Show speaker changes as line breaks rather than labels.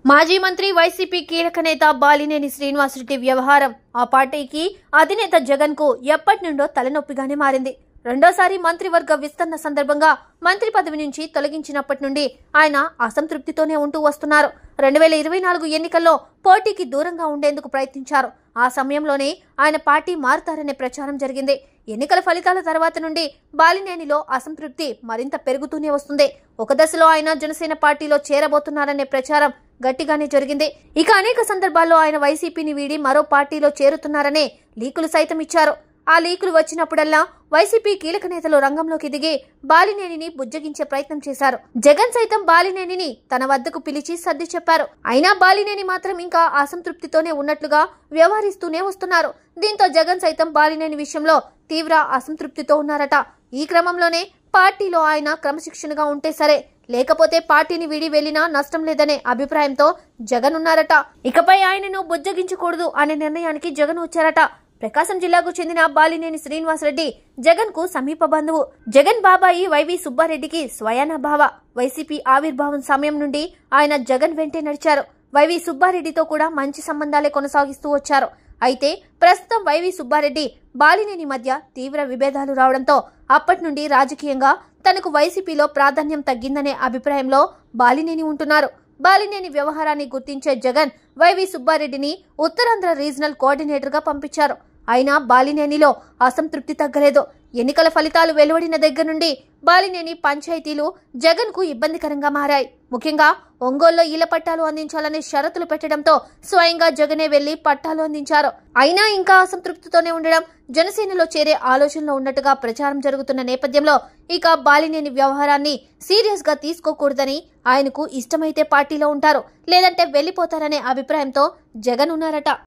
మాజీ మంత్రి వైసీపీ కీలక నేత బాలినేని శ్రీనివాసరెడ్డి వ్యవహారం ఆ పార్టీకి అధినేత జగన్ కు ఎప్పటి నుండో తలనొప్పిగానే మారింది. రెండోసారి మంత్రివర్గ విస్తరణ సందర్భంగా మంత్రి పదవి నుంచి తొలగించినప్పటి నుండి ఆయన అసంతృప్తితోనే ఉంటూ వస్తున్నారు. 2024 ఎన్నికల్లో పోటీకి దూరంగా ఉండేందుకు ప్రయత్నించారు. ఆ సమయంలోనే ఆయన పార్టీ మారుతారనే ప్రచారం జరిగింది. ఎన్నికల ఫలితాల తర్వాత నుండి బాలినేనిలో అసంతృప్తి మరింత పెరుగుతూనే వస్తుంది. ఒక దశలో ఆయన జనసేన పార్టీలో చేరబోతున్నారనే ప్రచారం గట్టిగానే జరిగింది. ఇక అనేక సందర్భాల్లో ఆయన వైసీపీని వీడి మరో పార్టీలో చేరుతున్నారనే లీకులు సైతం ఇచ్చారు. ఆ లీకులు వచ్చినప్పుడల్లా వైసీపీ కీలక నేతలు రంగంలోకి దిగి బాలినేనిని బుజ్జగించే ప్రయత్నం చేశారు. జగన్ సైతం బాలినేనిని తన వద్దకు పిలిచి సర్ది చెప్పారు. అయినా బాలినేని మాత్రం ఇంకా అసంతృప్తితోనే ఉన్నట్లుగా వ్యవహరిస్తూనే వస్తున్నారు. దీంతో జగన్ సైతం బాలినేని విషయంలో తీవ్ర అసంతృప్తితో ఉన్నారట. ఈ క్రమంలోనే పార్టీలో ఆయన క్రమశిక్షణగా ఉంటే సరే, లేకపోతే పార్టీని వీడి వెళ్లినా నష్టం లేదనే అభిప్రాయంతో జగన్ ఉన్నారట. ఇకపై ఆయనను బుజ్జగించకూడదు అనే నిర్ణయానికి జగన్ వచ్చారట. ప్రకాశం జిల్లాకు చెందిన బాలినేని శ్రీనివాసరెడ్డి జగన్ కు సమీప బంధువు. జగన్ బాబాయి వైవి సుబ్బారెడ్డికి స్వయాన బావ. వైసీపీ ఆవిర్భావం సమయం నుండి ఆయన జగన్ వెంటే నడిచారు. వైవి సుబ్బారెడ్డితో కూడా మంచి సంబంధాలే కొనసాగిస్తూ వచ్చారు. అయితే ప్రస్తుతం వైవి సుబ్బారెడ్డి బాలినేని మధ్య తీవ్ర విభేదాలు రావడంతో అప్పటి నుండి రాజకీయంగా తనకు వైసీపీలో ప్రాధాన్యం తగ్గిందనే అభిప్రాయంలో బాలినేని ఉంటున్నారు. బాలినేని వ్యవహారాన్ని గుర్తించే జగన్ వైవి సుబ్బారెడ్డిని ఉత్తరాంధ్ర రీజనల్ కోఆర్డినేటర్ గా పంపించారు. అయినా బాలినేనిలో అసంతృప్తి తగ్గలేదు. ఎన్నికల ఫలితాలు వెలువడిన దగ్గర నుండి బాలినేని పంచాయతీలు జగన్ కు ఇబ్బందికరంగా మారాయి. ముఖ్యంగా ఒంగోలులో ఇళ్ల పట్టాలు అందించాలనే షరతులు పెట్టడంతో స్వయంగా జగనే వెళ్లి పట్టాలు అందించారు. అయినా ఇంకా అసంతృప్తితోనే ఉండడం, జనసేనలో చేరే ఆలోచనలో ఉన్నట్టుగా ప్రచారం జరుగుతున్న నేపథ్యంలో ఇక బాలినేని వ్యవహారాన్ని సీరియస్ గా తీసుకోకూడదని, ఆయనకు ఇష్టమైతే పార్టీలో ఉంటారు, లేదంటే వెళ్లిపోతారనే అభిప్రాయంతో జగన్ ఉన్నారట.